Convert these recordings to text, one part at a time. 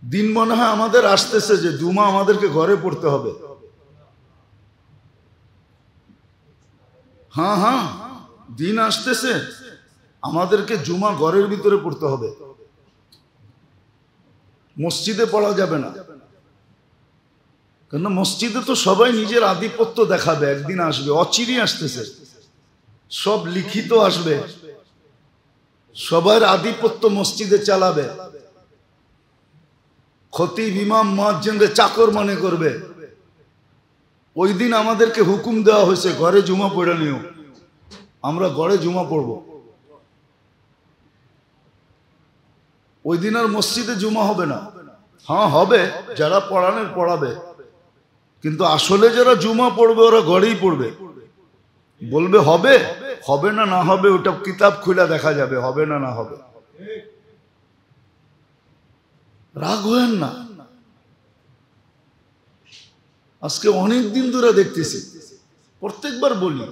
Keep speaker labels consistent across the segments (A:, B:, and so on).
A: দিন মনে হয় আমাদের আসতেছে যে জুমা আমাদেরকে ঘরে পড়তে হবে। হ্যাঁ হ্যাঁ, দিন আসতেছে আমাদেরকে জুমা ঘরের ভিতরে পড়তে হবে, মসজিদে পড়া যাবে না। কেন মসজিদে তো সবাই নিজের আধিপত্য দেখাবে, একদিন আসবে, অচিরই আসতেছে, সব লিখিত আসবে, সবার আধিপত্য মসজিদে চালাবে, খতিব ইমাম মুয়াজ্জিনদের চাকর মনে করবে। ওই দিন আমাদেরকে হুকুম দেওয়া হয়েছে ঘরে জুমা পড়ে নিও, আমরা ঘরে জুমা পড়ব। ওই দিন আর মসজিদে জুমা হবে না। হ্যাঁ হবে, যারা পড়ানোর পড়াবে, কিন্তু আসলে যারা জুমা পড়বে ওরা ঘরেই পড়বে। বলবে হবে, হবে না না হবে ওটা কিতাব খুলে দেখা যাবে, হবে না না হবে। রাগ হয়েন না, আজকে অনেক দিন ধরে দেখতেছি, প্রত্যেকবার বলি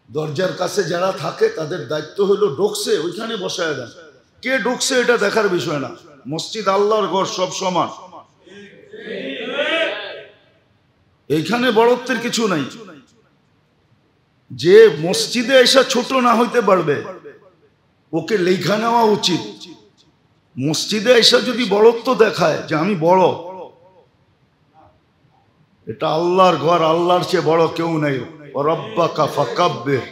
A: দরজার কাছে যারা থাকে তাদের দায়িত্ব হলো ঢুকছে ওইখানে বসায় দেন। কে ঢুকছে এটা দেখার বিষয় না, মসজিদ আল্লাহর ঘর, সব সমান, এইখানে বড়ত্বের কিছু নাই। যে মসজিদে এসে ছোট না হইতে পারবে ওকে লেখা নেওয়া উচিত। মসজিদে এসে যদি বড়ত্ব দেখায় যে আমি বড়, এটা আল্লাহর ঘর, আল্লাহর চেয়ে বড় কেউ নেই। রব্বাকা ফাকাব্বির।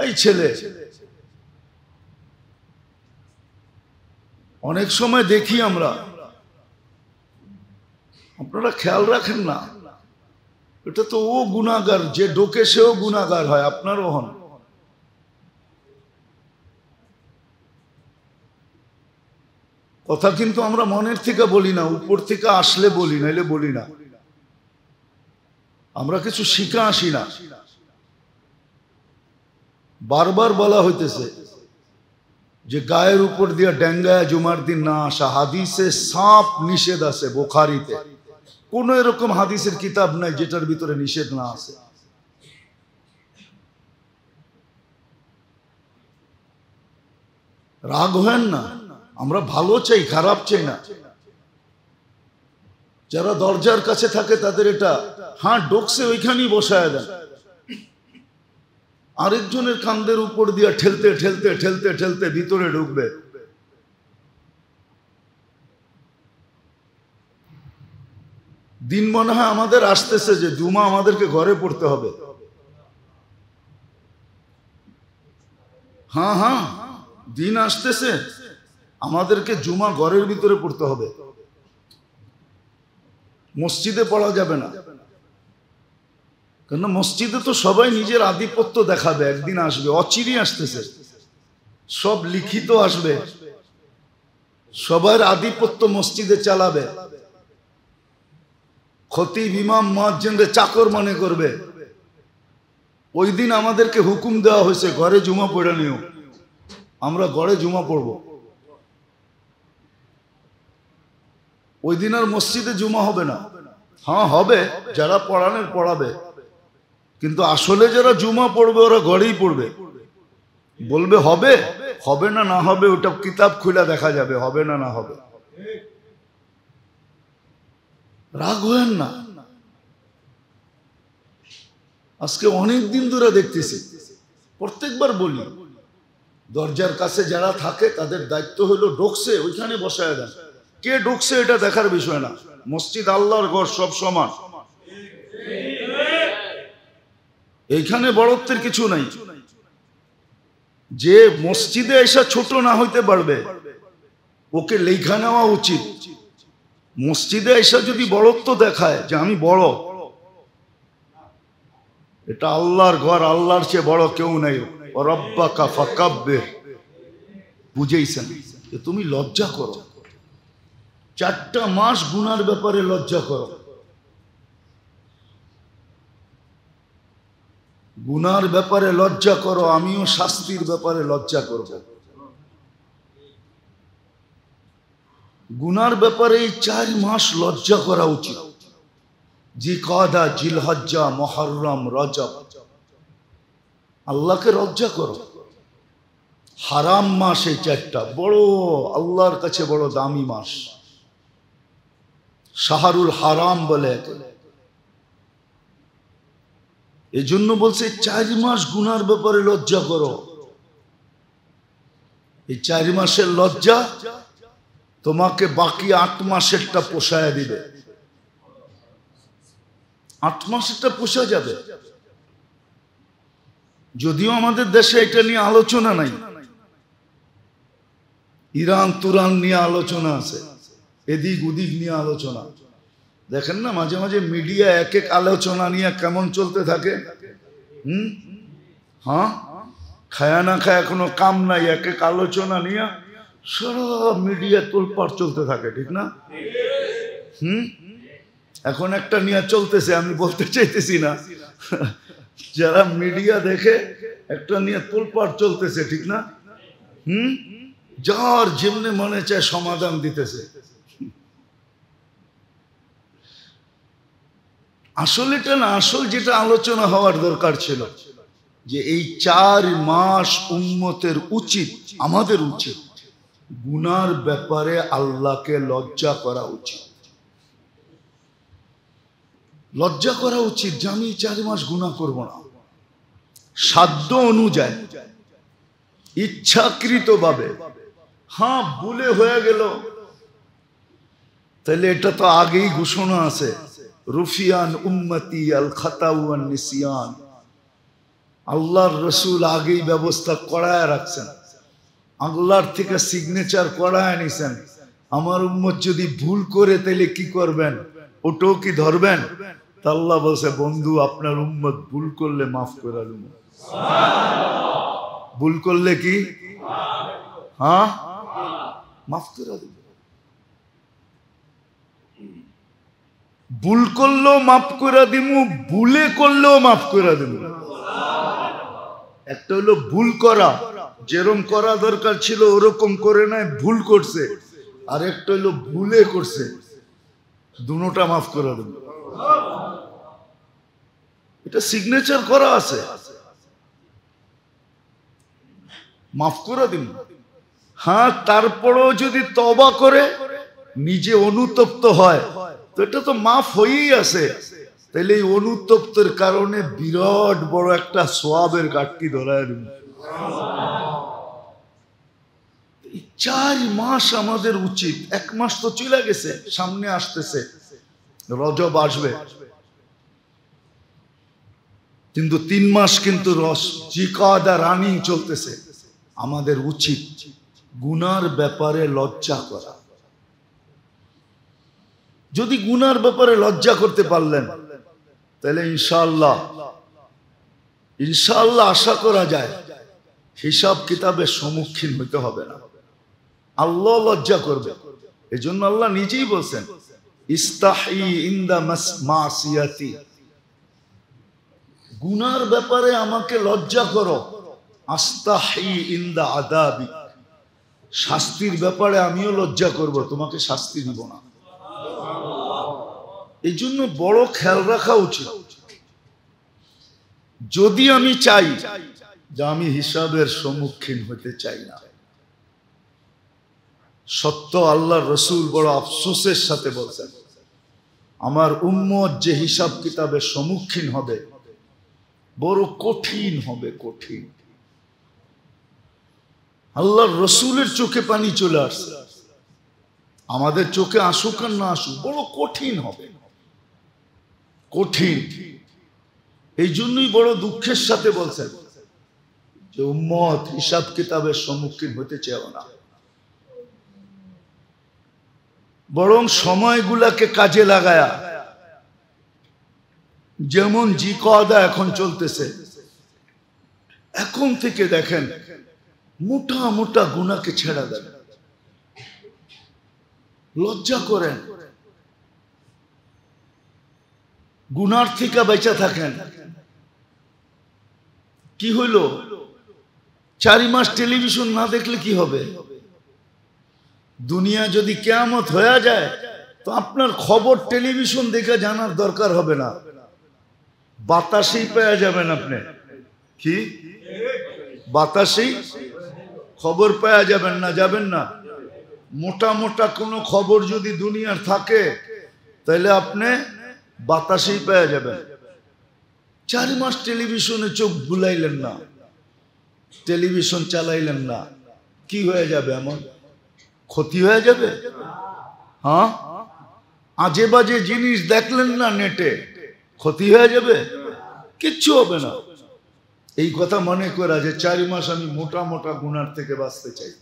A: এই ছেলে, অনেক সময় দেখি আমরা, আপনারা খেয়াল রাখেন না, এটা তো ও গুনাহগার, যে ঢোকে সেও গুনাহগার হয়, আপনারও হন। কথা কিন্তু আমরা মনের থেকে বলি না, উপর থেকে আসলে বলি, নাইলে বলি না। আমরা কিছু শিখা আসি না। বারবার বলা হইতেছে যে গায়ের উপর দিয়ে ডেঙ্গায় জুমার দিন না আসা, হাদিসে সাপ নিষেধ আছে বুখারীতে। কোন এরকম হাদিসের কিতাব নাই যেটার ভিতরে নিষেধ না আছে। রাগ হেন না, আমরা ভালো চাই, খারাপ চাই না। যারা দরজার কাছে থাকে তাদের এটা, হ্যাঁ ঢুকছে ওইখানেই বসায় দেন। আরেকজনের কান্দের উপর দিয়ে ঠেলতে ঠেলতে ঠেলতে ঠেলতে ভিতরে ঢুকবে। দিন মনে হয় আমাদের আসতেছে যে জুমা আমাদেরকে ঘরে পড়তে হবে। হ্যাঁ হ্যাঁ, দিন আসতেছে আমাদেরকে জুমা ঘরের ভিতরে পড়তে হবে, মসজিদে পড়া যাবে না। কেন মসজিদে তো সবাই নিজের আধিপত্য দেখাবে, একদিন আসবে, অচিরই আসতেছে, সব লিখিত আসবে, সবার আধিপত্য মসজিদে চালাবে, খতিব ইমাম মুয়াজ্জিনদের চাকর মনে করবে। ওই দিন আমাদেরকে হুকুম দেওয়া হয়েছে ঘরে জুমা পড়ে নিও, আমরা ঘরে জুমা পড়ব। ওই দিন আর মসজিদে জুমা হবে না। হ্যাঁ হবে, যারা পড়ানোর পড়াবে, কিন্তু আসলে যারা জুমা পড়বে ওরা ঘরেই পড়বে। বলবে হবে, হবে না না হবে ওটা কিতাব খুলে দেখা যাবে, হবে না না হবে। রাগ হয়েন না, আজকে অনেক দিন ধরে দেখতেছি, প্রত্যেকবার বলি দরজার কাছে যারা থাকে তাদের দায়িত্ব হলো ঢুকছে ওইখানে বসায় দেন। কে ঢুকছে এটা দেখার বিষয় না, মসজিদ আল্লাহর ঘর, সব সমান, এইখানে বড়ত্বের কিছু নাই। যে মসজিদে এসে ছোট না হইতে পারবে ওকে লেখা নেওয়া উচিত। মসজিদে এসে যদি বড়ত্ব দেখায় যে আমি বড়, এটা আল্লাহর ঘর, আল্লাহর চেয়ে বড় কেউ নেই। রব্বাকা ফাকাব্বির। বুঝেইছেন? তুমি লজ্জা করো, 4টা মাস গুনার ব্যাপারে লজ্জা করো। গুনার ব্যাপারে লজ্জা করো, আমিও শাস্তির ব্যাপারে লজ্জা করব। গুনার ব্যাপারে এই 4 মাস লজ্জা করা উচিত। জিলকাদা, জিলহজ্জা, মুহররম, রজব, আল্লাহকে লজ্জা করো। হারাম মাস এই চারটা, বড় আল্লাহর কাছে বড় দামি মাস। শাহরুল হারাম বলে, এই জন্য বলছে 4 মাস গুনার ব্যাপারে লজ্জা করো। এই 4 মাসের লজ্জা তোমাকে বাকি 8 মাসেরটা পোষায় দিবে। 8 মাসেরটা পোষা যাবে। যদিও আমাদের দেশে এটা নিয়ে আলোচনা নাই, ইরান তুরান নিয়ে আলোচনা আছে, এদিক ওদিক নিয়ে আলোচনা। দেখেন না মাঝে মাঝে মিডিয়া এক এক আলোচনা নিয়ে কেমন চলতে থাকে। হ্যাঁ, খায়া না খায়া কোনো কাম নাই, এক এক আলোচনা নিয়ে সারা মিডিয়া তোলপাড় চলতে থাকে, ঠিক না? এখন একটা নিয়ে চলতেছে, আমি বলতে চাইতেছি না, যারা মিডিয়া দেখে একটা নিয়ে তোলপাড় চলতেছে, ঠিক না? যার যেমনে মনে চায় সমাধান দিতেছে। আসলে এটা না, আসল যেটা আলোচনা হওয়ার দরকার ছিল যে এই 4 মাস উম্মতের উচিত, আমাদের উচিত গুনার ব্যাপারে আল্লাহকে লজ্জা করা উচিত। লজ্জা করা উচিত যে আমি 4 মাস গুনাহ করব না, সাধ্য অনুযায়ী, ইচ্ছাকৃতভাবে। হ্যাঁ, ভুলে হয়ে গেল, তাহলে এটা তো আগেই ঘোষণা আছে, রুফিয়ান উম্মতি আল খাতাউ ওয়ান নিসিয়ান। আল্লাহর রসুল আগেই ব্যবস্থা করায় রাখছেন, আল্লাহর থেকে সিগনেচার করায় নিছেন। আমার উম্মত যদি ভুল করে তাহলে কি করবেন, ওটাও কি ধরবেন? তা আল্লাহ বলছে, বন্ধু আপনার উম্মত ভুল করলে মাফ করে দেব। ভুল করলে কি? হ্যাঁ, মাফ করে দেব। ভুল করলেও মাফ করে দিব, ভুলে করলেও মাফ করে দেব। একটা হলো ভুল করা, যেরকম করা দরকার ছিল ওরকম করে নাই, ভুল করছে। আর একটা হলো ভুলে করছে, দুটোটা মাফ করে দেব। এটা সিগনেচার করা আছে, মাফ করে দিন। হ্যাঁ, তারপরেও যদি তওবা করে নিজে অনুতপ্ত হয় তো এটা তো মাফ হয়েই আছে। তাহলে এই অনুতপ্তের কারণে বিরাট বড় একটা সওয়াবের ঘাটতি ধরায় দিন। 4 মাস আমাদের উচিত। 1 মাস তো চলে গেছে, সামনে আসতেছে রজব আসবে, কিন্তু 3 মাস কিন্তু জিকাদা রানিং চলতেছে। আমাদের উচিত গুনার ব্যাপারে লজ্জা করা। যদি গুনার ব্যাপারে লজ্জা করতে পারলেন তাহলে ইনশাআল্লাহ আশা করা যায় হিসাব কিতাবের সম্মুখীন হতে হবে না, আল্লাহ লজ্জা করবে। এজন্য আল্লাহ নিজেই বলছেন, ইস্তাহি ইনদা মাসিয়াতি, গুনার ব্যাপারে আমাকে লজ্জা করো, আস্তাহি ইনদা আদাবি, শাস্তির ব্যাপারে আমিও লজ্জা করব, তোমাকে শাস্তি দিব না। এই জন্য বড় খেয়াল রাখা উচিত। যদি আমি চাই যে আমি হিসাবের সম্মুখীন হতে চাই না, সত্য আল্লাহর রসুল বড় আফসোসের সাথে বলছেন, আমার উম্মত যে হিসাব কিতাবের সম্মুখীন হবে বড় কঠিন হবে, কঠিন। আল্লাহর রসুলের চোখে পানি চলে আসছে, আমাদের চোখে আসুক আর না আসুক, বড় কঠিন হবে, কঠিন। এই জন্যই বড় দুঃখের সাথে বলছেন যে উম্মত হিসাব কিতাবের সম্মুখীন হতে চাও না, বরং সময়গুলাকে কাজে লাগায়া, যেমন জিকাদা এখন চলতেছে, এখন থেকে দেখেন মোটা মোটা গুনাহকে ছেড়ে দেন, লজ্জা করেন, গুনার থেকে বেঁচে থাকেন। কি হইল, 4 মাস টেলিভিশন না দেখলে কি হবে? দুনিয়া যদি কিয়ামত হয়ে যায় তো আপনার খবর টেলিভিশন দেখে জানার দরকার হবে না, বাতাসেই পেয়ে যাবেন আপনি। কি বাতাসেই? খবর পাওয়া যাবেন না, যাবেন না। মোটা মোটা কোনো খবর যদি দুনিয়ার থাকে তাহলে আপনি বাতাসেই পাওয়া যাবেন। 4 মাস টেলিভিশনে চোখ বুলাইলেন না, টেলিভিশন চালাইলেন না, কি হয়ে যাবে? এমন ক্ষতি হয়ে যাবে? হ্যাঁ, আজে বাজে জিনিস দেখলেন না নেটে, ক্ষতি হয়ে যাবে? কিচ্ছু হবে না। এই কথা মনে করা যে 4 মাস আমি মোটা মোটা গুনার থেকে বাঁচতে চাই।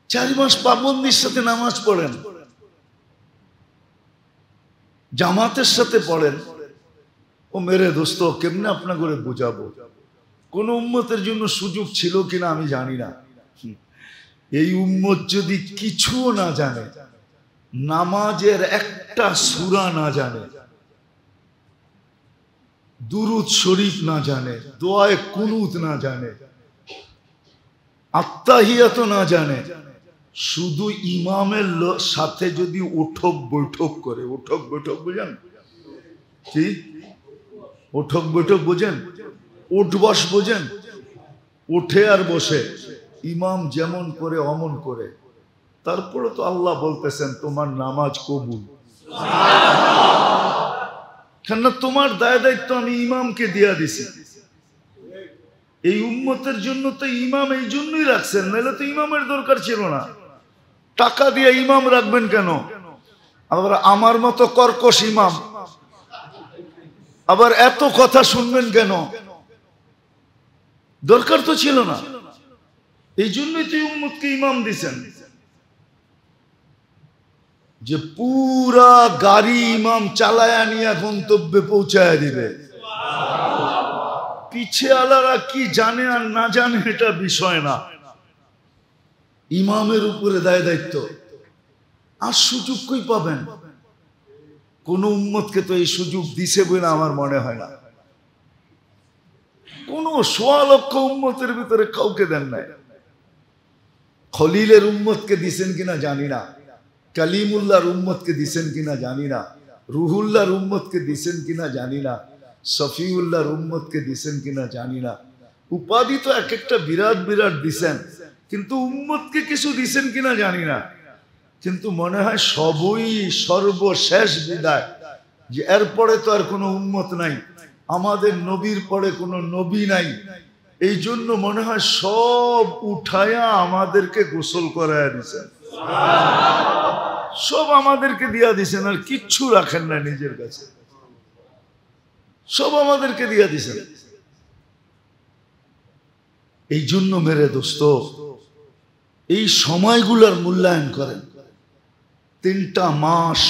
A: 4 মাস পাবন্দির সাথে নামাজ পড়েন, জামাতের সাথে পড়েন। ও মেরে দোস্ত, কেমনে আপনা করে বুঝাবো? কোন উম্মতের জন্য সুযোগ ছিল কিনা আমি জানি না। এই উম্মত যদি কিছুও না জানে, নামাজের একটা সূরা না জানে, দুরুদ শরীফ না জানে, দোয়ায়ে কুনুত না জানে, আত্তাহিয়াত না জানে, শুধু ইমামের সাথে যদি উঠক বৈঠক করে, উঠক বৈঠক বুঝেন কি? উঠক বৈঠক বুঝেন? উঠ বস বুঝেন? উঠে আর বসে ইমাম যেমন করে অমন করে, তারপরে তো আল্লাহ বলতেছেন তোমার নামাজ কবুল। কেন? তোমার দায় দায়িত্ব আমি ইমামকে দিয়া দিছি। এই উম্মতের জন্য তো ইমাম এই জন্যই রাখছেন, নাহলে তো ইমামের দরকার ছিল না। টাকা দিয়ে ইমাম রাখবেন কেন? আবার আমার মতো কর্কশ ইমাম, আবার এত কথা শুনবেন কেন? দরকার তো ছিল না। এই জন্যই তো উম্মতকে ইমাম দিছেন, যে পুরা গাড়ি ইমাম চালায়া নিয়ে গন্তব্যে পৌঁছায় দিবে। পিছে আলারা কি জানে আর না জানে এটা বিষয় না, ইমামের উপরে দায় দায়িত্ব। আর সুযোগ কই পাবেন? কোন উম্মতকে তো এই সুযোগ দিছে বলে আমার মনে হয় না। কোন 1.25 লক্ষ উম্মতের ভিতরে কাউকে দেন নাই। খলিলের উম্মতকে দিছেন কিনা জানি না, কালিমুল্লাহর উম্মতকে দিছেন কিনা জানি না, রুহুল্লাহর উম্মতকে দিছেন কিনা জানি না, সফিউল্লাহর উম্মতকে দিছেন কিনা জানি না। উপাধি তো এক একটা বিরাট বিরাট দিছেন, কিন্তু উম্মতকে কিছু দিছেন কিনা জানি না। কিন্তু মনে হয় সবই সর্বশেষ বিদায়, যে এরপরে তো আর কোনো উম্মত নাই, আমাদের নবীর পরে কোনো নবী নাই। এই জন্য মনে হয় সব উঠায়া আমাদেরকে গোসল করায়া দিছেন, সব আমাদেরকে দিয়া দিছেন, আর কিচ্ছু রাখেন না নিজের কাছে, সব আমাদেরকে দিয়া দিছেন। এই জন্য মেরে দোস্ত, এই সময়গুলোর মূল্যায়ন করেন। 3টা মাস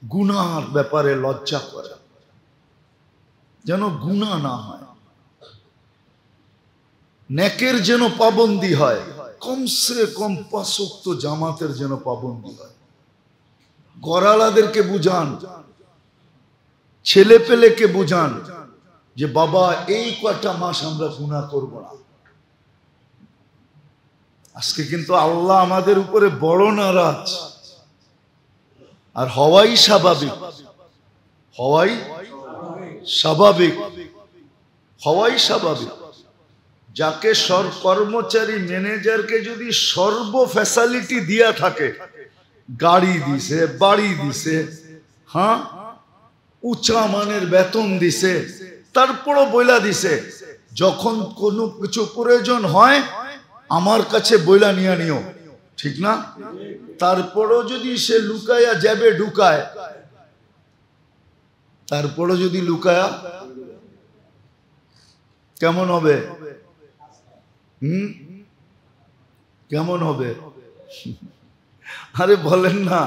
A: গুনার ব্যাপারে লজ্জা করে, যেন গুনাহ না হয়, নেকের যেন পাবন্দি হয়, কমসে কম 5 ওয়াক্ত জামাতের যেন পাবন্দি হয়। গড়ালাদেরকে বুঝান, ছেলে পেলেকে বুঝান যে বাবা এই কয়টা মাস আমরা গুনাহ করব না। আজকে কিন্তু আল্লাহ আমাদের উপরে বড় নারাজ, আর হওয়াই স্বাভাবিক, হওয়াই স্বাভাবিক, হওয়াই স্বাভাবিক। যাকে কর্মচারী ম্যানেজারকে যদি সর্ব ফ্যাসিলিটি দিয়া থাকে, গাড়ি দিছে, বাড়ি দিছে, হ্যাঁ, উঁচা মানের বেতন দিছে, তারপরও বইলা দিছে যখন কোনো কিছু প্রয়োজন হয় আমার কাছে বইলা নিয়ে নিও, ঠিক না? তারপরও যদি সে লুকায়া যাবে ঢুকায়, তারপরও যদি লুকায়া, কেমন হবে? কেমন হবে? আরে বলেন না,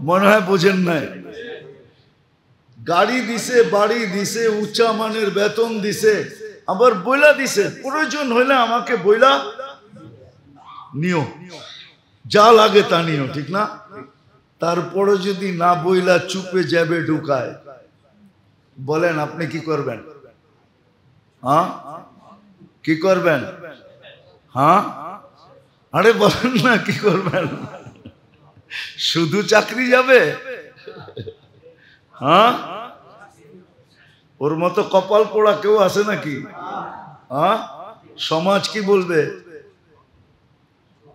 A: মনে হয় বোঝেন নাই। গাড়ি দিছে, বাড়ি দিছে, উঁচা মানের বেতন দিছে, আবার বইলা দিছে প্রয়োজন হইলে আমাকে বইলা নিও, যা লাগে তা নিও, ঠিক না? তারপরে যদি না বইলা চুপে যাবে ঢুকায়, বলেন আপনি কি করবেন? হ্যাঁ, কি করবেন? হ্যাঁ, আরে বলেন না কি করবেন? শুধু চাকরি যাবে? হ্যাঁ, ওর মতো কপাল পোড়া কেউ আছে নাকি? সমাজ কি বলবে?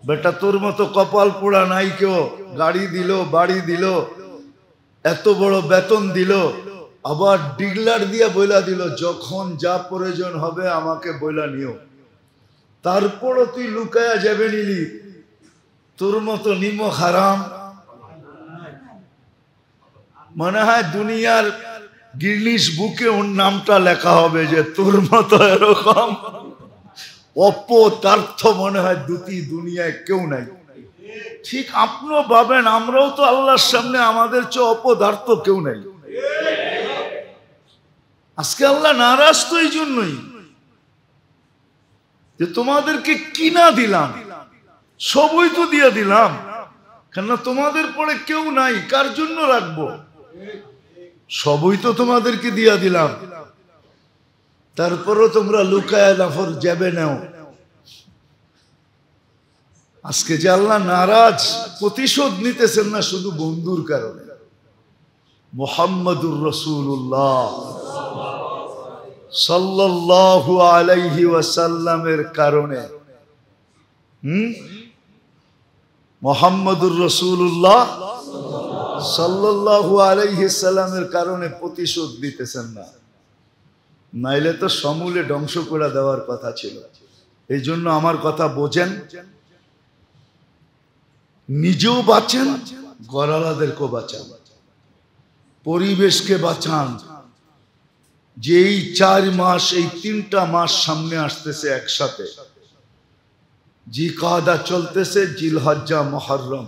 A: বেটা তোর মতো কপাল পোড়া নাই কেউ, গাড়ি দিল, বাড়ি দিল, এত বড় বেতন দিল, আবার ডিগলার দিয়া বইলা দিল যখন যা প্রয়োজন হবে আমাকে বইলা নিও। তারপরও তুই লুকায়া যাবে নিলি, তোর মতো নিমক হারাম। মনে হয় দুনিয়ার গিনিস বুকে ওর নামটা লেখা হবে যে তোর মতো এরকম অপদার্থ মনে হয় দুনিয়ায় কেউ নাই। ঠিক আপনিও ভাবেন, আমরাও তো আল্লাহর সামনে আমাদের চেয়ে অপদার্থ কেউ নাই। আজকে আল্লাহ নারাজ তো এই জন্যই যে তোমাদেরকে কিনা দিলাম, সবই তো দিয়ে দিলাম, কেননা তোমাদের পরে কেউ নাই, কার জন্য রাখবো? সবই তো তোমাদেরকে দিয়া দিলাম, তারপরও তোমরা লুকায় নাফর যাবে নাও। আজকে যে আল্লাহ নারাজ, প্রতিশোধ নিতেছেন না শুধু বন্ধুর কারণে, মুহাম্মাদুর রাসূলুল্লাহ সাল্লাল্লাহু আলাইহি ওয়াসাল্লামের কারণে। মুহাম্মাদুর রাসূলুল্লাহ সাল্লাল্লাহু আলাইহি সাল্লামের কারণে প্রতিশোধ দিতেছেন না, নাইলে তো সমূলে ধ্বংস করে দেওয়ার কথা ছিল। এই জন্য আমার কথা বোঝেন, নিজেও বাঁচেন, গরালাদেরকেও বাঁচান, পরিবেশকে বাঁচান। যে এই 4 মাস, এই 3টা মাস সামনে আসতেছে একসাথে, জিকাদা চলতেছে, জিলহজ্জা, মুহররম,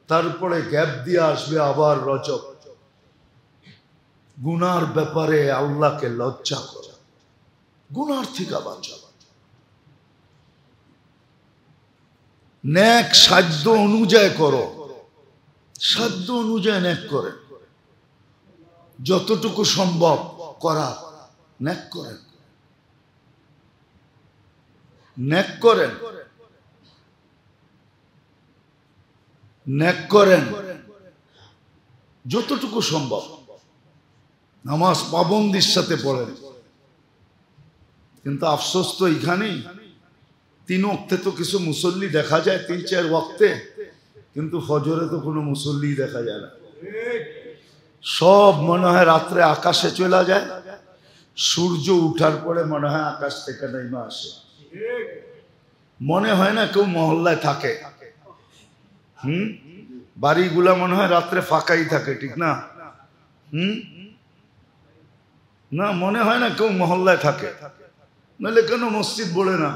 A: তারপরে গ্যাপ দিয়ে আসবে আবার রজব। গুনার ব্যাপারে আল্লাহকে লজ্জা করো, গুনার থেকে বাঁচা, নেক সাধ্য অনুযায়ী করো, সাধ্য অনুযায়ী নেক করে, যতটুকু সম্ভব করা নেক করেন, নেক করেন, নেক করেন যতটুকু সম্ভব। নামাজ পাবন্দির সাথে পড়েন, কিন্তু আফসোস তো এখানেই, 3 ওয়াক্তে তো কিছু মুসল্লি দেখা যায়, 3-4 ওয়াক্তে, কিন্তু ফজরে তো কোনো মুসল্লি দেখা যায় না। সব মনে হয় রাত্রে আকাশে চলে যায়, সূর্য উঠার পরে মনে হয় আকাশ থেকে নেমে আসে, মনে হয় না কেউ মহল্লায় থাকে। বাড়িগুলা মনে হয় রাত্রে ফাঁকাই থাকে, ঠিক না? না, মনে হয় না কেউ মহল্লায় থাকে, নাহলে কেন মসজিদ বলে না?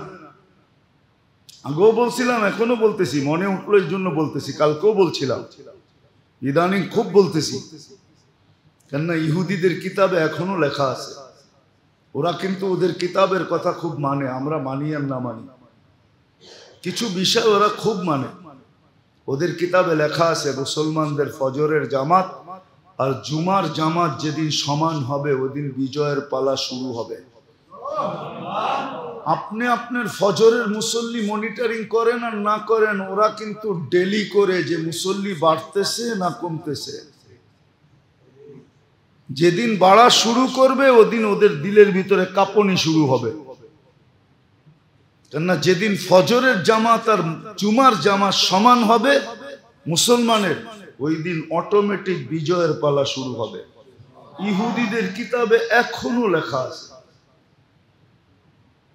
A: আগেও বলছিলাম, এখনো বলতেছি, মনে উঠলো এই জন্য বলতেছি, কালকেও বলছিলাম, ইদানিং খুব বলতেছি, কেননা ইহুদিদের কিতাবে এখনো লেখা আছে। ওরা কিন্তু ওদের কিতাবের কথা খুব মানে, আমরা মানি আর না মানি, কিছু বিষয় ওরা খুব মানে। ওদের কিতাবে লেখা আছে মুসলমানদের ফজরের জামাত আর জুমার জামাত যেদিন সমান হবে, ওদিন বিজয়ের পালা শুরু হবে। আপনি আপনার ফজরের মুসল্লি মনিটরিং করেন আর না করেন, ওরা কিন্তু ডেলি করে যে মুসল্লি বাড়তেছে না কমতেছে। যেদিন বাড়া শুরু করবে ওদিন ওদের দিলের ভিতরে কাঁপুনি শুরু হবে, কেননা যেদিন ফজরের জামাত আর জুমার জামাত সমান হবে মুসলমানের, ওই দিন অটোমেটিক বিজয়ের পালা শুরু হবে। ইহুদিদের কিতাবে এখনো লেখা আছে,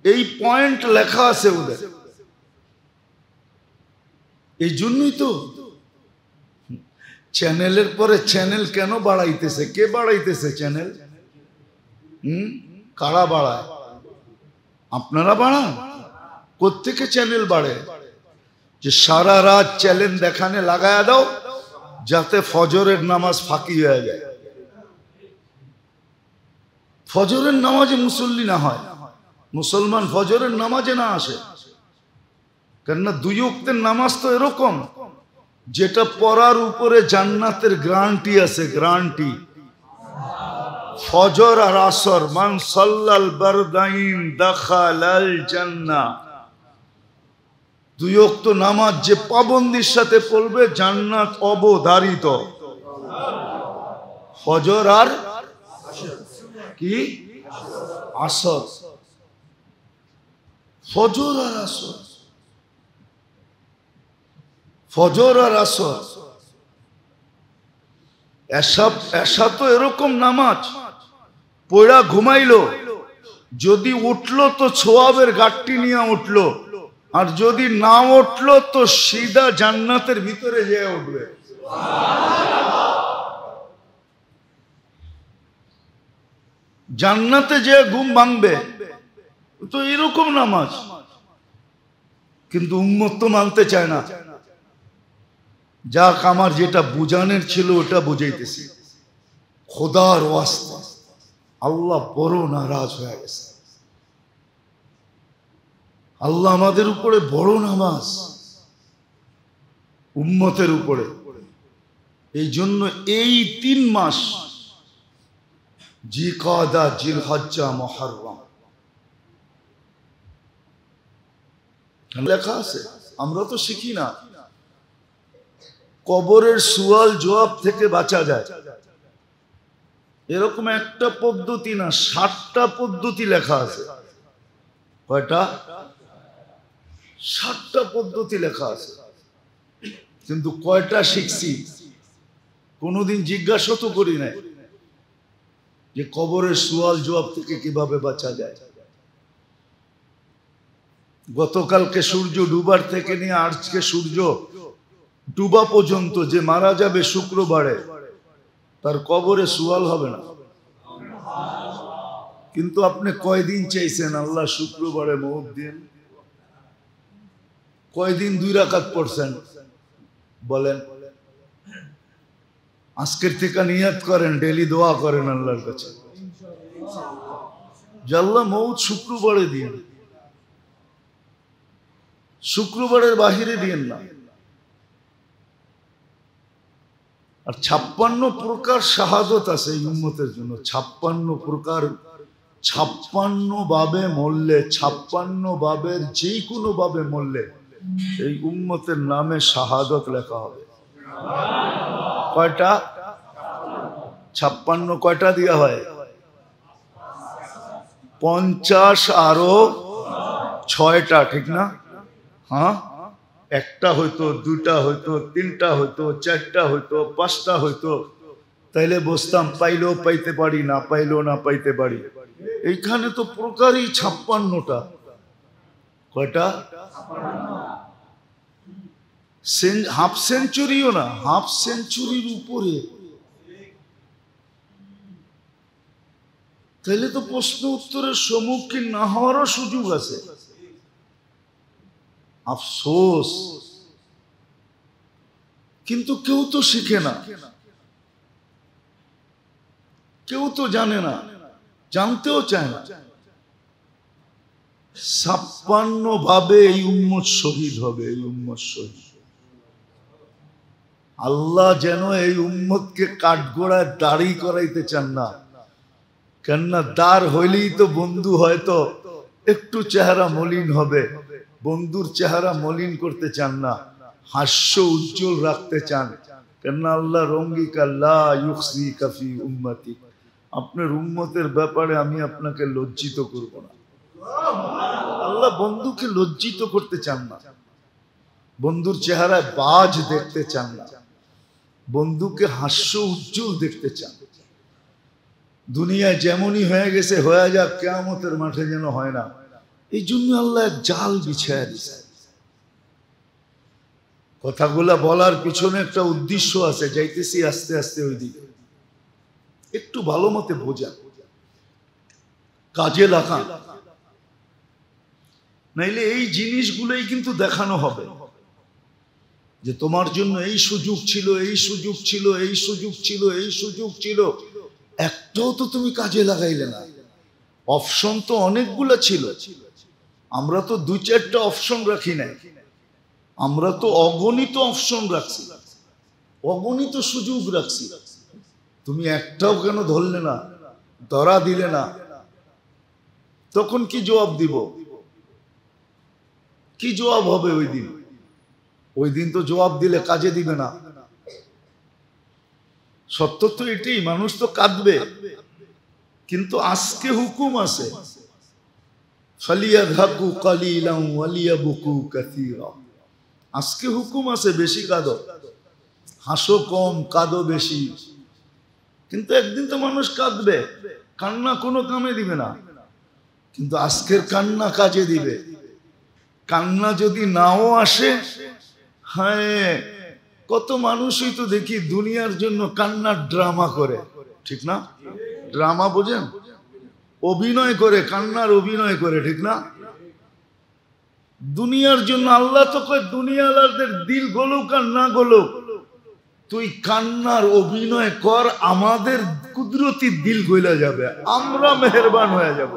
A: এই পয়েন্ট লেখা আছে ওদের। এই জন্যই তো চ্যানেলের পরে চ্যানেল কেন বাড়াইতেছে? কে বাড়াইতেছে চ্যানেল? কারা বাড়ায়? আপনারা বাড়ান। কোত্থেকে চ্যানেল বাড়ে? যে সারা রাত চ্যানেল দেখানে লাগায়া দাও যাতে ফজরের নামাজ ফাঁকি হয়ে যায়, ফজরের নামাজে মুসল্লি না হয়, মুসলমান ফজরের নামাজে না আসে। কেননা 2 ওয়াক্তের নামাজ তো এরকম যেটা পড়ার উপরে জান্নাতের গ্যারান্টি আছে, গ্যারান্টি। ফজর আর আসর, মান সাল্লাল বারদাইন দাখালাল জান্নাহ। 2 ওয়াক্ত নামাজ যে পাবন্দির সাথে পড়বে জান্নাত অবধারিত। ফজর আর কি আসর, ফজর আর আসর, ফজর আর আসর। এসা তো এরকম নামাজ পড়া ঘুমাইলো, যদি উঠলো তো ছোয়াবের গাঠটি নিয়ে উঠলো, আর যদি না উঠলো তো সিধা জান্নাতের ভিতরে যেয়ে উঠবে। জান্নাতে যে ঘুম ভাঙবে, তো এরকম নামাজ। কিন্তু উম্মত তো মানতে চায় না। যাক, আমার যেটা বুঝানোর ছিল ওটা বুঝাইতেছি। খোদার ওয়াস্তে আল্লাহ বড় নারাজ হয়ে গেছে। আল্লাহ আমাদের উপরে বড় নামাজ, উম্মতের উপরে। এই জন্য এই 3 মাস জিকাদা, জিলহজ্জা, মুহররম লেখা আছে, আমরা তো শিখি না। কবরের সুয়াল জবাব থেকে বাঁচা যায় এরকম একটা পদ্ধতি না, 60টা পদ্ধতি লেখা আছে। কয়টা? 60টা পদ্ধতি লেখা আছে। কিন্তু কয়টা শিখছি কোনোদিন জিজ্ঞাসা তো করি নাই যে কবরের সুয়াল জবাব থেকে কিভাবে বাঁচা যায়। গতকালকে সূর্য ডুবার থেকে নিয়ে আজকে সূর্য ডুবা পর্যন্ত যে মারা যাবে শুক্রবারে, তার কবরে সুয়াল হবে না। কিন্তু আপনি কয়দিন চাইছেন আল্লাহ শুক্রবারে মওত দিন? কয়দিন 2 রাকাত পড়ছেন বলেন? আজকের থেকে নিয়ত করেন, ডেলি দোয়া করেন আল্লাহর কাছে যে আল্লাহ মওত শুক্রবারে দিন, শুক্রবারের বাহিরে দিন না। আর 56 প্রকার শাহাদত আছে এই উম্মতের জন্য। 56 প্রকার, 56 ভাবে মরলে, 56 ভাবের যে কোনো ভাবে মরলে এই উম্মতের নামে শাহাদত লেখা হবে। কয়টা? 56। কয়টা দেওয়া হয়? 50 আরো 6টা, ঠিক না? হ্যাঁ, একটা হইতো, 2টা হইতো, 3টা হইতো, 4টা হইতো, 5টা হইতো, তাইলে বসতাম, পাইলেও পাইতে পারি, না পাইলেও না পাইতে পারি। এইখানে তো প্রকারই 56টা। কয়টা? হাফ সেঞ্চুরিও না, হাফ সেঞ্চুরির উপরে। তাইলে তো প্রশ্ন উত্তরের সম্মুখীন না হওয়ারও সুযোগ আছে। আফসোস, কিন্তু কেউ তো শিখে না, কেউ তো জানে না, জানতেও চায় না। 56 ভাবে এই উম্মত শহীদ হবে, এই উম্মত শহীদ। আল্লাহ যেন এই উম্মতকে কাঠগোড়ায় দাড়ি করাইতে চান না। কেননা দাঁড় হইলেই তো বন্ধু হয়তো একটু চেহারা মলিন হবে, বন্ধুর চেহারা মলিন করতে চান না, হাস্য উজ্জ্বল রাখতে চান। কেননা আল্লাহ রঙ্গিকা লা ইউখজিকা ফি উম্মতি, আপনার উম্মতের ব্যাপারে আমি আপনাকে লজ্জিত করব না। আল্লাহ বন্ধুকে লজ্জিত করতে চান না, বন্ধুর চেহারায় বাজ দেখতে চান না, বন্ধুকে হাস্য উজ্জ্বল দেখতে চান। দুনিয়ায় যেমনই হয়ে গেছে হয়ে যাক, কিয়ামতের মাঠে যেন হয় না। এই জন্য আল্লাহ এক জাল বিছায়া দিয়েছে। কথাগুলা বলার পিছনে একটা উদ্দেশ্য আছে, যাইতেছি আস্তে আস্তে ওই দিকে। একটু ভালো মতে বোঝা, কাজে লাগা, নাইলে এই জিনিসগুলোই কিন্তু দেখানো হবে যে তোমার জন্য এই সুযোগ ছিল, এই সুযোগ ছিল, এই সুযোগ ছিল, এই সুযোগ ছিল, একটাও তো তুমি কাজে লাগাইলে না। অপশন তো অনেকগুলো ছিল, আমরা তো 2-4টা অপশন রাখি নাই, আমরা তো অগণিত অপশন রাখছি, অগণিত সুযোগ রাখছি। তুমি একটাও কেন ধরলে না, ধরা দিলে না? তখন কি জবাব দিব? কি জবাব হবে ওই দিন? ওই দিন তো জবাব দিলে কাজে দিবে না। সত্য তো এটাই, মানুষ তো কাঁদবে, কিন্তু আজকে হুকুম আছে, ফালিয়াযহাকু কালিলান ওয়ালিয়াবকু কাসীরা। আজকে হুকুম আছে বেশি কাঁদো, হাসো কম, কাঁদো বেশি। কিন্তু একদিন তো মানুষ কাঁদবে, কান্না কোনো কামে দিবে না। কিন্তু আজকের কান্না কাজে দিবে। কান্না যদি নাও আসে, হ্যাঁ, কত মানুষই তো দেখি দুনিয়ার জন্য কান্নার ড্রামা করে, ঠিক না? ড্রামা বোঝেন? অভিনয় করে, কান্নার অভিনয় করে, ঠিক না? দুনিয়ার জন্য আল্লাহ তো কয় দুনিয়ালাদের দিল গলুক আর না গলুক, তুই কান্নার অভিনয় কর, আমাদের কুদরতি দিল গইলা যাবে, আমরা মেহেরবান হয়ে যাব।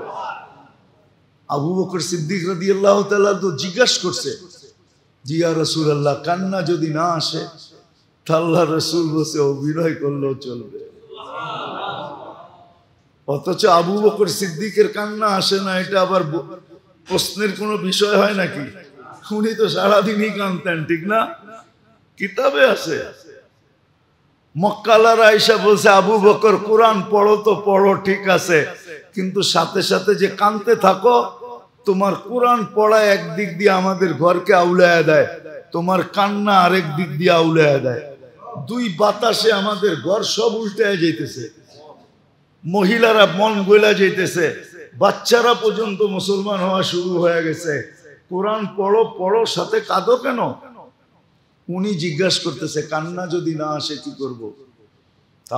A: আবু বকর সিদ্দিক রাদিয়াল্লাহু তাআলা তো জিজ্ঞাসা করছে, জি ইয়া রাসূলুল্লাহ, কান্না যদি না আসে, আল্লাহ রাসূল বসে অভিনয় করলেও চলবে। অথচ আবু বকর সিদ্দিকের কান্না আসে না, এটা আবার প্রশ্নের কোনো বিষয় হয় নাকি? উনি তো সারাদিনই কাঁদতেন, ঠিক না? কিতাবে আছে। মক্কালার আয়েশা বলছে, আবু বকর কোরআন পড়ো তো পড়ো, ঠিক আছে, কিন্তু সাথে সাথে যে কাঁদতে থাকো, তোমার কোরআন পড়া একদিক দিয়ে আমাদের ঘরকে আউলায়া দেয়, তোমার কান্না আরেক দিক দিয়ে আউলায়া দেয়। দুই বাতাসে আমাদের ঘর সব উল্টে যাইতেছে, মহিলারা মন গইলা যাইতেছে, বাচ্চারা পর্যন্ত মুসলমান হওয়া শুরু হয়ে গেছে। কোরআন পড়ো পড়ো, সাথে কাঁদো কেন? উনি জিজ্ঞাসা করতেছে, কান্না যদি না আসে কি করব?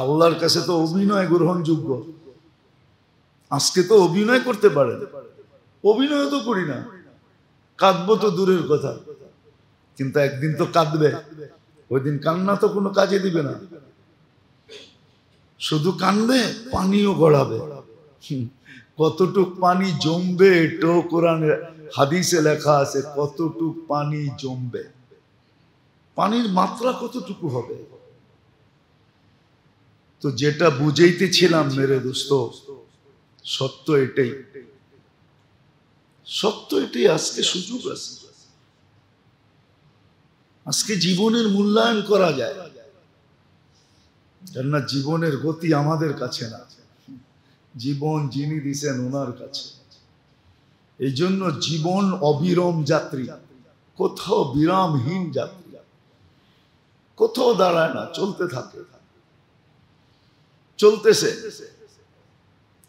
A: আল্লাহর কাছে তো অভিনয় গ্রহণযোগ্য। আজকে তো অভিনয় করতে পারে, অভিনয় তো করি না, কাঁদবো তো দূরের কথা, কিন্তু একদিন তো কাঁদবে। ওই দিন কান্না তো কোনো কাজে দিবে না, শুধু কান্দবে, পানিও গড়াবে। কতটুক পানি জমবে এটাও কোরআনে হাদিসে লেখা আছে, কতটুক পানি জমবে, পানির মাত্রা কতটুকু হবে। তো যেটা বুঝাইতেছিলাম মেরে দোস্ত, সত্য এটাই, সত্য এটাই। আজকে সুযোগ আছে, আজকে জীবনের মূল্যায়ন করা যায়, কেননা জীবনের গতি আমাদের কাছে না, জীবন যিনি দিছেন ওনার কাছে। এই জন্য জীবন অবিরাম যাত্রী, কোথাও বিরামহীন যাত্রী, কোথাও দাঁড়ায় না, চলতে থাকে, চলতেছে।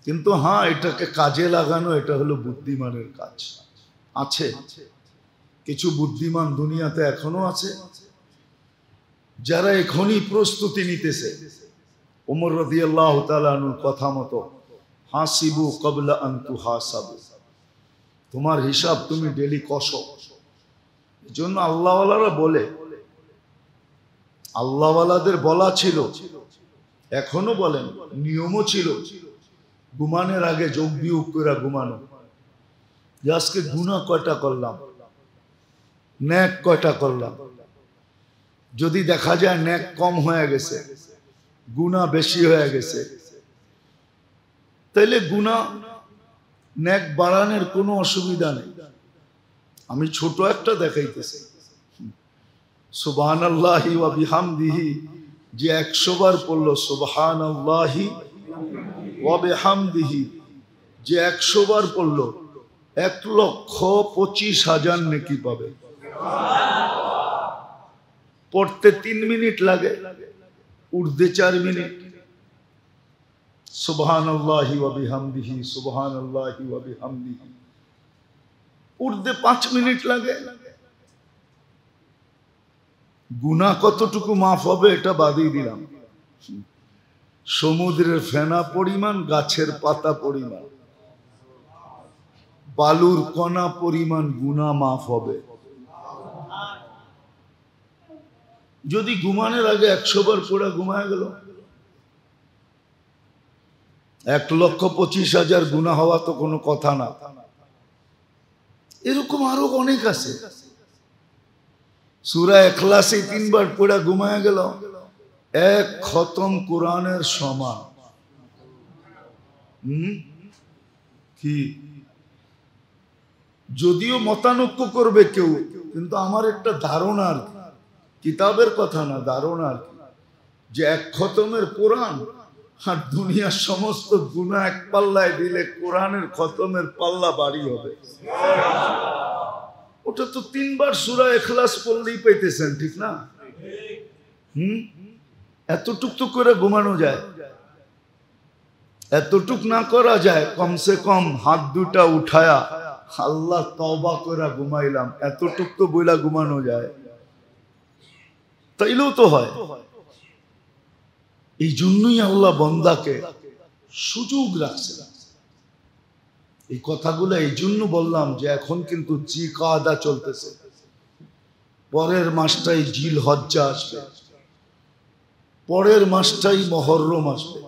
A: কিন্তু হ্যাঁ, এটাকে কাজে লাগানো, এটা হলো বুদ্ধিমানের কাজ। আছে কিছু বুদ্ধিমান দুনিয়াতে এখনো আছে, যারা এখনই প্রস্তুতি নিতেছে। ওমর রাদিয়াল্লাহু তাআলা আনহুর কথা মতো, হাসিবু ক্বাবলা আন তুহাসাবু, তোমার হিসাব তুমি ডেলি কষো। এজন্য আল্লাহওয়ালারা বলে, আল্লাহওয়ালাদের বলা ছিল, এখনো বলেন, নিয়মও ছিল, ঘুমানোর আগে যোগ বিয়োগ করে ঘুমানো, যে আজকে গুনাহ কয়টা করলাম, নেক কয়টা করলাম। যদি দেখা যায় নেক কম হয়ে গেছে, গুনাহ বেশি হয়ে গেছে, তাইলে গুনাহ নেক বাড়ানোর কোনো অসুবিধা নেই। আমি ছোট একটা দেখাইতেছি, সুবহানাল্লাহি ওয়া বিহামদিহি, যে 100 বার পড়লো সুবহানাল্লাহি ওয়া বিহামদিহি, যে 100 বার পড়লো 1,25,000 নেকি পাবে। পড়তে 3 মিনিট লাগে, উঠতে 4 মিনিট। সুবহানাল্লাহি ওয়া বিহামদিহি, সুবহানাল্লাহি ওয়া বিহামদিহি, উঠতে 5 মিনিট লাগে। গুনাহ কতটুকু মাফ হবে এটা বাদই দিলাম, সমুদ্রের ফেনা পরিমাণ, গাছের পাতা পরিমাণ, বালুর কণা পরিমাণ গুনাহ মাফ হবে। যদি ঘুমানোর আগে 100 বার পড়া ঘুমায় গেল, 1,25,000 গুনাহ হওয়া তো কোনো কথা না। এরকম আরো অনেক আছে। সূরা ইখলাসে 3 বার পড়া ঘুমায় গেল, 1 খতম কোরআনের সমান। কি যদিও মতানৈক্য করবে কেউ, কিন্তু আমার একটা ধারণা, কিতাবের কথা না, ধারণা, যে 1 খতমের কোরআন আর দুনিয়ার সমস্ত গুনাহ এক পাল্লায় দিলে কোরআনের খতমের পাল্লা ভারী হবে। ওটা তো 3 বার সূরা ইখলাস পড়লেই পাইতেছেন, ঠিক না? এতটুক তো করে ঘুমানো যায়, এতটুক না করা যায়? কমসে কম হাত দুটা উঠায়া আল্লাহ তওবা করে ঘুমাইলাম, এতটুক তো বইলা ঘুমানো যায়, তাইলেও তো হয়। এই জন্যই আল্লাহ বান্দাকে সুযোগ রাখছে। এই কথাগুলো এই জন্য বললাম যে এখন কিন্তু জিকাদা চলতেছে, পরের মাসটাই জিল হজ্জা আসবে, পরের মাসটাই মুহররম আসবে।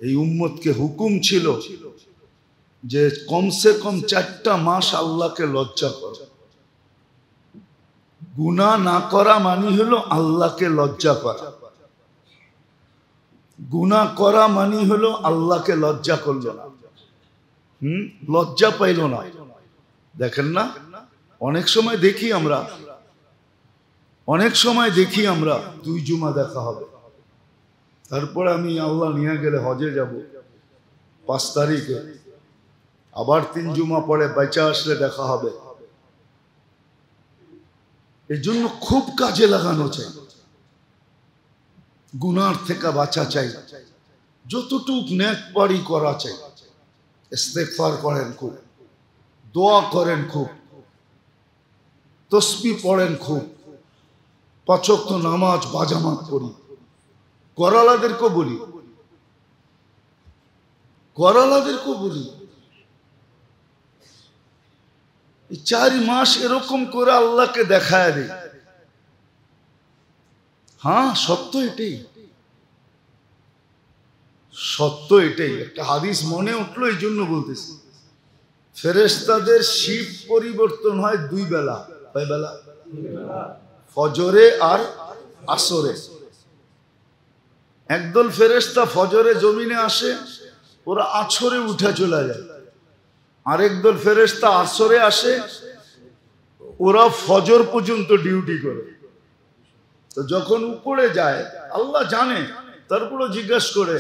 A: এই উম্মতকে হুকুম ছিল যে কমসে কম 4টা মাস আল্লাহকে লজ্জা করো। গুনাহ না করা মানে হলো আল্লাহকে লজ্জা করা, গুনাহ করা মানে হলো আল্লাহকে লজ্জা করলো না, লজ্জা পাইল না। দেখেন না, অনেক সময় দেখি আমরা, অনেক সময় দেখি আমরা 2 জুমা দেখা হবে, তারপরে আমি আল্লাহ নিয়ে গেলে হজে যাব 5 তারিখে, আবার 3 জুমা পরে বেঁচে আসলে দেখা হবে। এই জন্য খুব কাজে লাগানো চাই, গুনার থেকে বাঁচা চাই, যতটুক নেক পারি করা চাই। ইস্তেগফার করেন খুব, দোয়া করেন খুব, তাসবিহ পড়েন খুব, 5 ওয়াক্ত নামাজ বাজামাত করি। করালাদেরকেও বলি, করালাদেরকেও বলি 4 মাস এরকম করে আল্লাহকে দেখায় দেয়। হ্যাঁ, সত্য এটাই, সত্য এটাই। একটা হাদিস মনে উঠলো, এই জন্য বলতেছি। ফেরেশতাদের শিফট পরিবর্তন হয় 2 বেলা। কয় বেলা? ফজরে আর আসরে। একদল ফেরেশতা ফজরে জমিনে আসে, ওরা আসরে উঠে চলে যায়। আরেক দল ফেরেশতা আসরে আসে, ওরা ফজর পর্যন্ত ডিউটি করে। তো যখন উপরে যায় আল্লাহ জানে, তারপরে জিজ্ঞাসা করে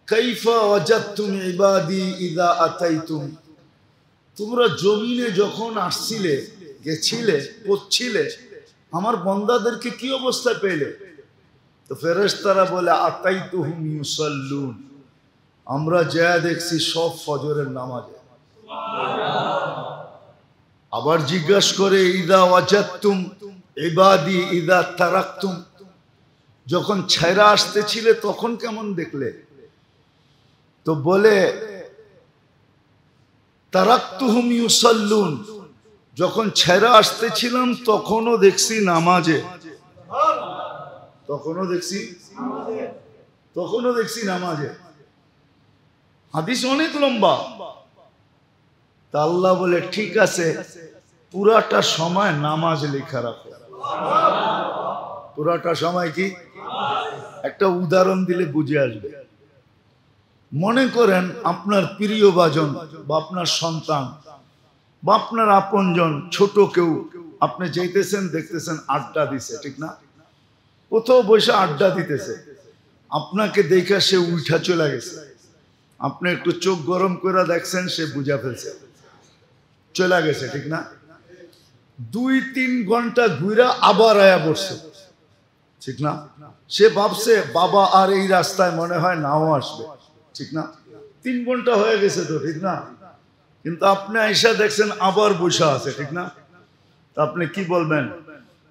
A: কাইফা ওয়াজাদতুম ইবাদি ইযা আতাইতুম, তোমরা জমিনে যখন আসছিলে, গেছিলে, পড়ছিলে, আমার বান্দাদেরকে কি অবস্থায় পেলে? তো ফেরেশতারা বলে আতাইতুহুম ইউসাল্লুন, আমরা যা দেখছি সব ফজরের নামাজে। আবার জিজ্ঞাসা করে ইযা ওয়াজাদতুম ইবাদি ইযা তারাকতুম, যখন ছাইরা আসতেছিলে তখন কেমন দেখলে? তো বলে তারাকতুহুম ইউসাল্লুন, যখন ছাইরা আসতেছিলাম তখনও দেখছি নামাজে, তখনও দেখছি নামাজে। হাদিস অনেক লম্বা। তা আল্লাহ বলে ঠিক আছে, পুরাটা সময় নামাজ লেখা রাখো। পুরাটা সময় কি? একটা উদাহরণ দিলে বুঝে আসবে। মনে করেন আপনার প্রিয় ভাজন বা আপনার সন্তান বা আপনার আপনজন, ছোট কেউ, আপনি যাইতেছেন, দেখতেছেন আড্ডা দিছে, ঠিক না? কোথাও বসে আড্ডা দিতেছে, আপনাকে দেখা সে উঠা চলে গেছে। আপনি একটু চোখ গরম করে দেখছেন, সে বুঝা ফেলছে, চলে গেছে, ঠিক না? 2-3 ঘন্টা ঘুরা আবার আয়া বসছে, ঠিক না? সে ভাবছে বাবা আর এই রাস্তায় মনে হয় নাও আসবে, ঠিক না? 3 ঘন্টা হয়ে গেছে তো, ঠিক না? কিন্তু আপনি আইসা দেখছেন আবার বসা আছে, ঠিক না? তা আপনি কি বলবেন?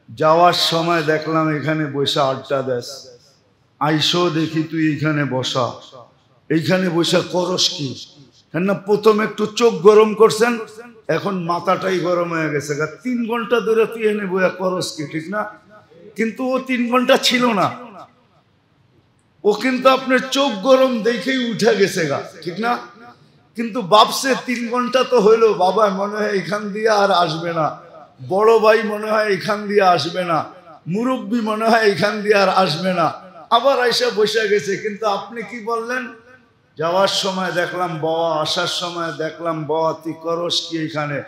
A: যাওয়ার সময় দেখলাম এখানে বসা আড্ডা দেশ, আইসো দেখি তুই এইখানে বসা, এইখানে বসা করস কি? কেন না প্রথম একটু চোখ গরম করছেন, এখন মাথাটাই গরম হয়ে গেছে। 3 ঘন্টা ধরে তুই এনে বইয়া করস কি, ঠিক না? কিন্তু ও 3 ঘন্টা ছিল না, ও কিন্তু আপনার চোখ গরম দেখেই উঠে গেছে গা, ঠিক না? কিন্তু ভাবছে 3 ঘন্টা তো হইলো, বাবা মনে হয় এখান দিয়ে আর আসবে না, বড় ভাই মনে হয় এখান দিয়ে আসবে না, মুরব্বী মনে হয় এখান দিয়ে আর আসবে না, আবার আইসা বসে গেছে। কিন্তু আপনি কি বললেন? যাওয়ার সময় দেখলাম বাবা, আসার সময় দেখলাম বাবা, তুই করস কি এখানে?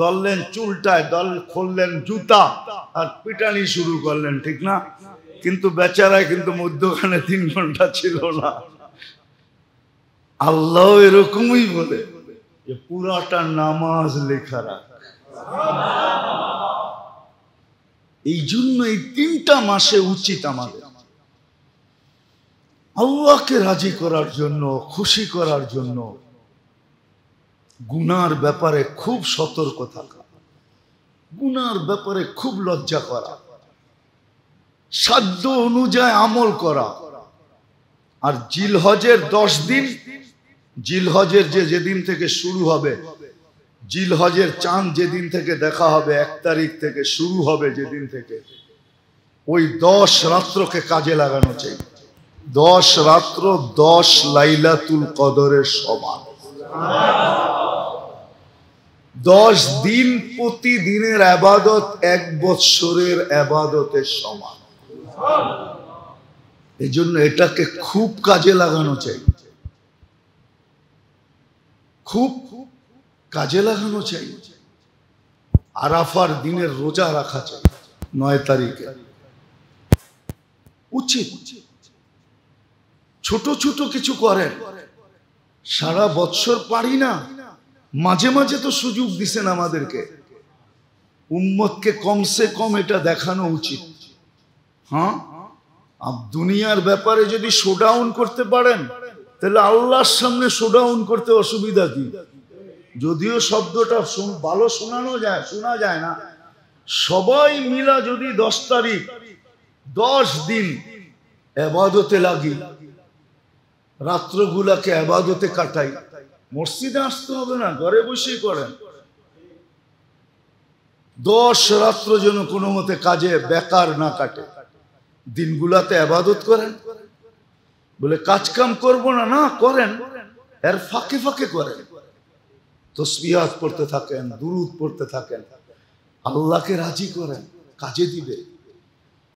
A: দললেন চুলটায়, দল খুললেন জুতা আর পিটানি শুরু করলেন, ঠিক না? কিন্তু বেচারায় কিন্তু মধ্যখানে 3 ঘন্টা ছিল না। আল্লাহ এরকমই বলে যে পুরাটা নামাজ লেখা রাখ। এই জন্য এই 3টা মাসে উচিত আমাদের আল্লাহকে রাজি করার জন্য, খুশি করার জন্য গুনার ব্যাপারে খুব সতর্ক থাকা, গুনার ব্যাপারে খুব লজ্জা করা, সাধ্য অনুযায়ী আমল করা। আর জিলহজের 10 দিন, জিলহজের যেদিন থেকে শুরু হবে, জিলহজের চাঁদ যেদিন থেকে দেখা হবে, 1 তারিখ থেকে শুরু হবে যেদিন থেকে, ওই 10 রাত্রকে কাজে লাগানো চাই। 10 রাত্র 10 লাইলাতুল কদরের সমান। 10 দিন প্রতিদিনের ইবাদত 1 বৎসরের ইবাদতের সমান। এই জন্য এটাকে খুব কাজে লাগানো চাই, খুব কাজে লাগানো চাই। আরাফার দিনের রোজা রাখা চাই 9 তারিখে, উচিত। ছোট ছোট কিছু করেন, সারা বৎসর পারি না, মাঝে মাঝে তো সুযোগ দিছেন আমাদেরকে, উম্মতকে কমসে কম এটা দেখানো উচিত। হ্যাঁ, দুনিয়ার ব্যাপারে যদি শোডাউন করতে পারেন তাহলে আল্লাহর সামনে শোডাউন করতে অসুবিধা কি? যদিও শব্দটা ভালো শোনা যায় না, সবাই মিলা যদি 10 তারিখ 10 দিন ইবাদতে লাগি, রাত্রগুলাকে ইবাদতে কাটাই, মসজিদে আসতে হবে না, ঘরে বসেই করেন। 10 রাত্র যেন কোনো মতে কাজে বেকার না কাটে, দিনগুলাতে ইবাদত করেন। বলে কাজ কাম করবো না, না করেন, এর ফাঁকে ফাঁকে করেন, তসবিহাত পড়তে থাকেন, দুরূদ পড়তে থাকেন, আল্লাহকে রাজি করেন, কাজে দিবে।